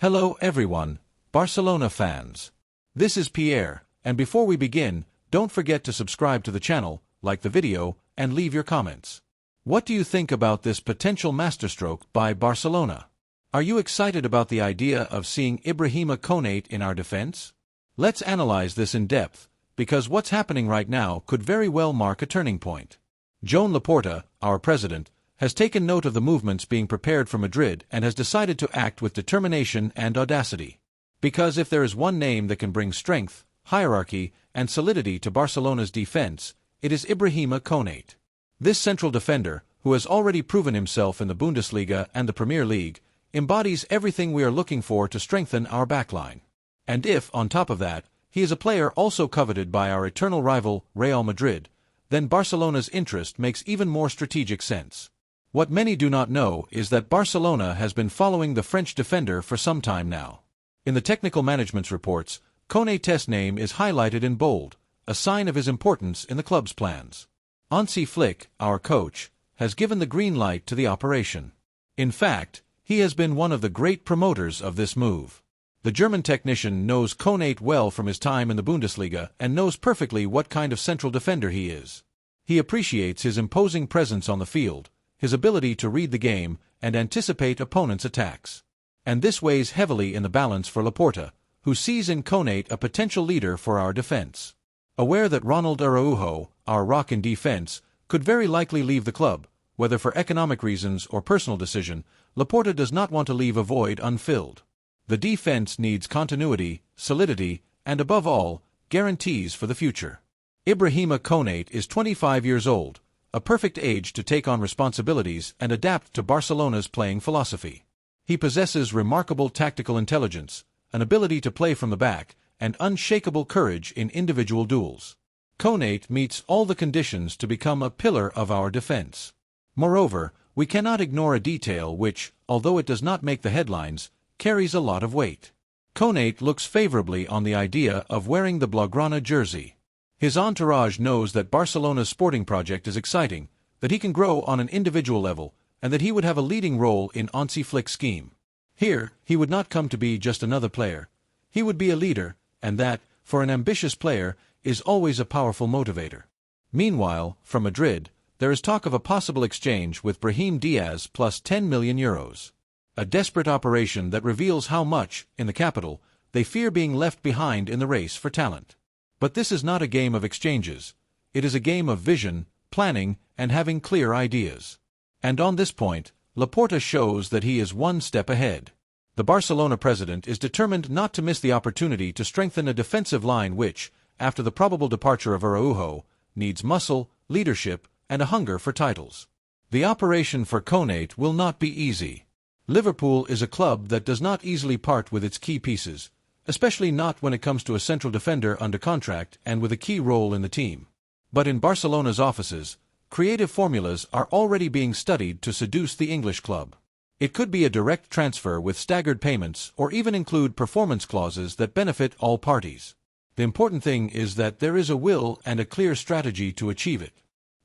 Hello everyone, Barcelona fans. This is Pierre, and before we begin, don't forget to subscribe to the channel, like the video, and leave your comments. What do you think about this potential masterstroke by Barcelona? Are you excited about the idea of seeing Ibrahima Konate in our defense? Let's analyze this in depth, because what's happening right now could very well mark a turning point. Joan Laporta, our president, has taken note of the movements being prepared for Madrid and has decided to act with determination and audacity. Because if there is one name that can bring strength, hierarchy, and solidity to Barcelona's defense, it is Ibrahima Konate. This central defender, who has already proven himself in the Bundesliga and the Premier League, embodies everything we are looking for to strengthen our backline. And if, on top of that, he is a player also coveted by our eternal rival, Real Madrid, then Barcelona's interest makes even more strategic sense. What many do not know is that Barcelona has been following the French defender for some time now. In the technical management's reports, Konate's name is highlighted in bold, a sign of his importance in the club's plans. Hansi Flick, our coach, has given the green light to the operation. In fact, he has been one of the great promoters of this move. The German technician knows Konate well from his time in the Bundesliga and knows perfectly what kind of central defender he is. He appreciates his imposing presence on the field, his ability to read the game and anticipate opponents' attacks. And this weighs heavily in the balance for Laporta, who sees in Konate a potential leader for our defense. Aware that Ronald Araujo, our rock in defense, could very likely leave the club, whether for economic reasons or personal decision, Laporta does not want to leave a void unfilled. The defense needs continuity, solidity, and above all, guarantees for the future. Ibrahima Konate is 25 years old, a perfect age to take on responsibilities and adapt to Barcelona's playing philosophy. He possesses remarkable tactical intelligence, an ability to play from the back, and unshakable courage in individual duels. Konate meets all the conditions to become a pillar of our defense. Moreover, we cannot ignore a detail which, although it does not make the headlines, carries a lot of weight. Konate looks favorably on the idea of wearing the Blaugrana jersey. His entourage knows that Barcelona's sporting project is exciting, that he can grow on an individual level, and that he would have a leading role in Hansi Flick's scheme. Here, he would not come to be just another player. He would be a leader, and that, for an ambitious player, is always a powerful motivator. Meanwhile, from Madrid, there is talk of a possible exchange with Brahim Diaz plus 10 million euros. A desperate operation that reveals how much, in the capital, they fear being left behind in the race for talent. But this is not a game of exchanges. It is a game of vision, planning, and having clear ideas. And on this point, Laporta shows that he is one step ahead. The Barcelona president is determined not to miss the opportunity to strengthen a defensive line which, after the probable departure of Araujo, needs muscle, leadership, and a hunger for titles. The operation for Konate will not be easy. Liverpool is a club that does not easily part with its key pieces, especially not when it comes to a central defender under contract and with a key role in the team. But in Barcelona's offices, creative formulas are already being studied to seduce the English club. It could be a direct transfer with staggered payments or even include performance clauses that benefit all parties. The important thing is that there is a will and a clear strategy to achieve it.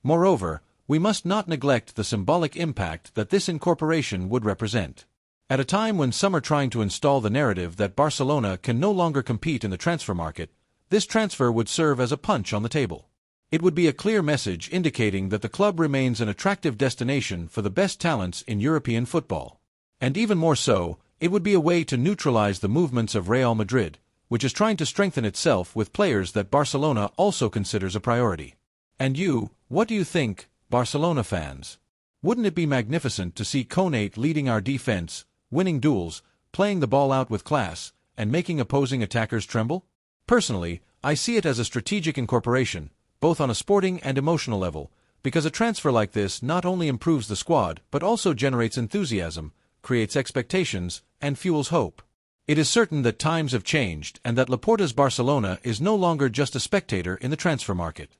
Moreover, we must not neglect the symbolic impact that this incorporation would represent. At a time when some are trying to install the narrative that Barcelona can no longer compete in the transfer market, this transfer would serve as a punch on the table. It would be a clear message indicating that the club remains an attractive destination for the best talents in European football. And even more so, it would be a way to neutralize the movements of Real Madrid, which is trying to strengthen itself with players that Barcelona also considers a priority. And you, what do you think, Barcelona fans? Wouldn't it be magnificent to see Konate leading our defense, winning duels, playing the ball out with class, and making opposing attackers tremble? Personally, I see it as a strategic incorporation, both on a sporting and emotional level, because a transfer like this not only improves the squad but also generates enthusiasm, creates expectations, and fuels hope. It is certain that times have changed and that Laporta's Barcelona is no longer just a spectator in the transfer market.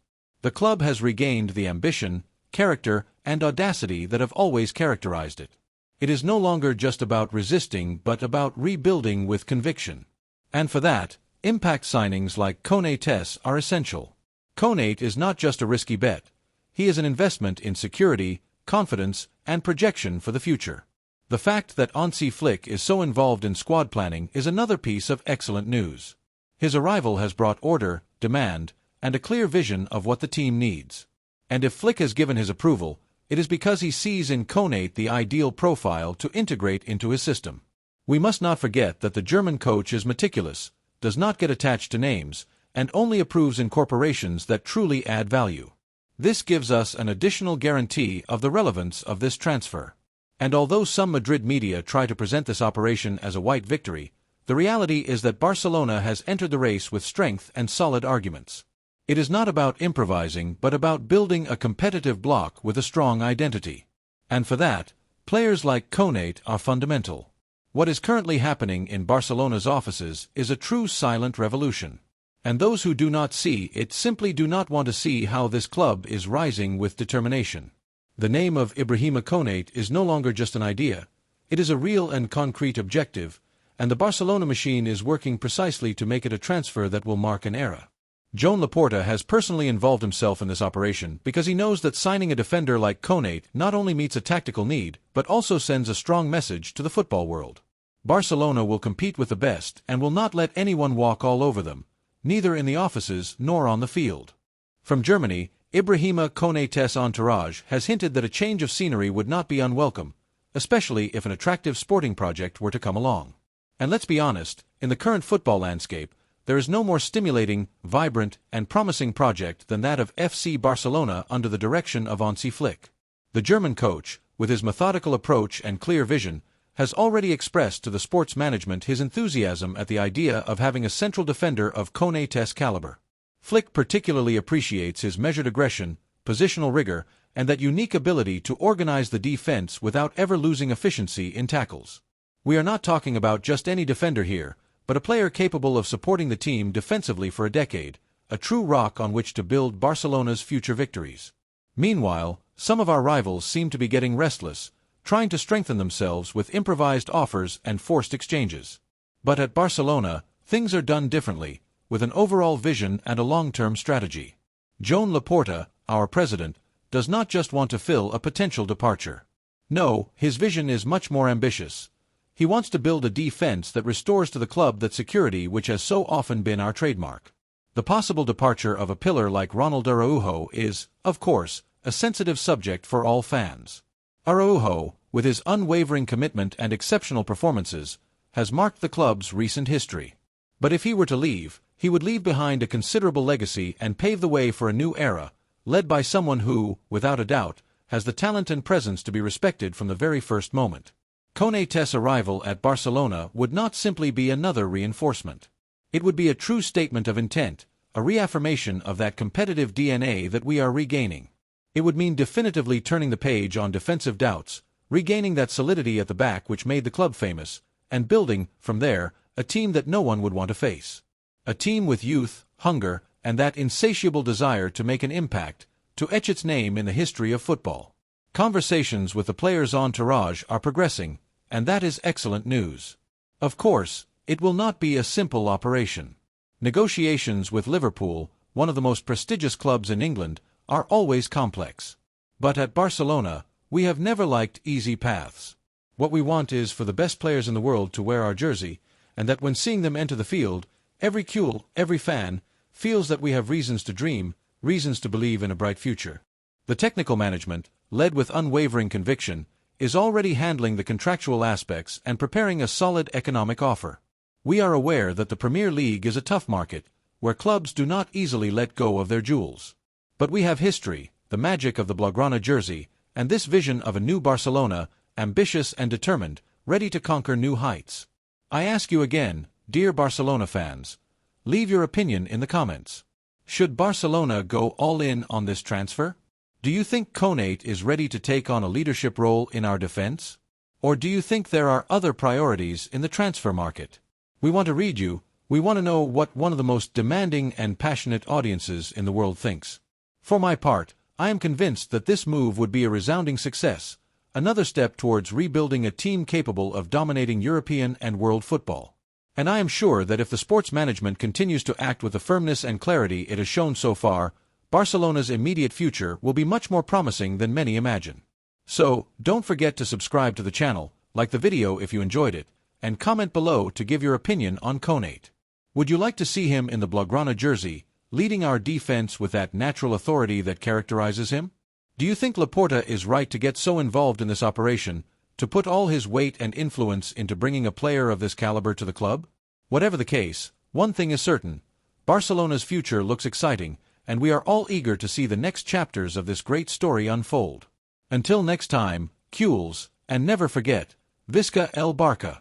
The club has regained the ambition, character, and audacity that have always characterized it. It is no longer just about resisting but about rebuilding with conviction. And for that, impact signings like Konate's are essential. Konate is not just a risky bet. He is an investment in security, confidence, and projection for the future. The fact that Hansi Flick is so involved in squad planning is another piece of excellent news. His arrival has brought order, demand, and a clear vision of what the team needs. And if Flick has given his approval, it is because he sees in Konate the ideal profile to integrate into his system. We must not forget that the German coach is meticulous, does not get attached to names, and only approves incorporations that truly add value. This gives us an additional guarantee of the relevance of this transfer. And although some Madrid media try to present this operation as a white victory, the reality is that Barcelona has entered the race with strength and solid arguments. It is not about improvising but about building a competitive bloc with a strong identity. And for that, players like Konate are fundamental. What is currently happening in Barcelona's offices is a true silent revolution. And those who do not see it simply do not want to see how this club is rising with determination. The name of Ibrahima Konate is no longer just an idea, it is a real and concrete objective, and the Barcelona machine is working precisely to make it a transfer that will mark an era. Joan Laporta has personally involved himself in this operation because he knows that signing a defender like Konate not only meets a tactical need but also sends a strong message to the football world. Barcelona will compete with the best and will not let anyone walk all over them, neither in the offices nor on the field. From Germany, Ibrahima Konate's entourage has hinted that a change of scenery would not be unwelcome, especially if an attractive sporting project were to come along. And let's be honest, in the current football landscape, there is no more stimulating, vibrant, and promising project than that of FC Barcelona under the direction of Hansi Flick. The German coach, with his methodical approach and clear vision, has already expressed to the sports management his enthusiasm at the idea of having a central defender of Konate's caliber. Flick particularly appreciates his measured aggression, positional rigor, and that unique ability to organize the defense without ever losing efficiency in tackles. We are not talking about just any defender here, but a player capable of supporting the team defensively for a decade, a true rock on which to build Barcelona's future victories. Meanwhile, some of our rivals seem to be getting restless, trying to strengthen themselves with improvised offers and forced exchanges. But at Barcelona, things are done differently, with an overall vision and a long-term strategy. Joan Laporta, our president, does not just want to fill a potential departure. No, his vision is much more ambitious. He wants to build a defense that restores to the club that security which has so often been our trademark. The possible departure of a pillar like Ronald Araujo is, of course, a sensitive subject for all fans. Araujo, with his unwavering commitment and exceptional performances, has marked the club's recent history. But if he were to leave, he would leave behind a considerable legacy and pave the way for a new era, led by someone who, without a doubt, has the talent and presence to be respected from the very first moment. Konate's arrival at Barcelona would not simply be another reinforcement. It would be a true statement of intent, a reaffirmation of that competitive DNA that we are regaining. It would mean definitively turning the page on defensive doubts, regaining that solidity at the back which made the club famous, and building, from there, a team that no one would want to face. A team with youth, hunger, and that insatiable desire to make an impact, to etch its name in the history of football. Conversations with the players' entourage are progressing, and that is excellent news. Of course, it will not be a simple operation. Negotiations with Liverpool, one of the most prestigious clubs in England, are always complex. But at Barcelona, we have never liked easy paths. What we want is for the best players in the world to wear our jersey, and that when seeing them enter the field, every Cule, every fan, feels that we have reasons to dream, reasons to believe in a bright future. The technical management, led with unwavering conviction, is already handling the contractual aspects and preparing a solid economic offer. We are aware that the Premier League is a tough market, where clubs do not easily let go of their jewels. But we have history, the magic of the Blaugrana jersey, and this vision of a new Barcelona, ambitious and determined, ready to conquer new heights. I ask you again, dear Barcelona fans, leave your opinion in the comments. Should Barcelona go all in on this transfer? Do you think Konate is ready to take on a leadership role in our defense? Or do you think there are other priorities in the transfer market? We want to read you. We want to know what one of the most demanding and passionate audiences in the world thinks. For my part, I am convinced that this move would be a resounding success, another step towards rebuilding a team capable of dominating European and world football. And I am sure that if the sports management continues to act with the firmness and clarity it has shown so far, Barcelona's immediate future will be much more promising than many imagine. So, don't forget to subscribe to the channel, like the video if you enjoyed it, and comment below to give your opinion on Konate. Would you like to see him in the Blaugrana jersey, leading our defense with that natural authority that characterizes him? Do you think Laporta is right to get so involved in this operation, to put all his weight and influence into bringing a player of this caliber to the club? Whatever the case, one thing is certain: Barcelona's future looks exciting, and we are all eager to see the next chapters of this great story unfold. Until next time, Cules, and never forget, Visca el Barça.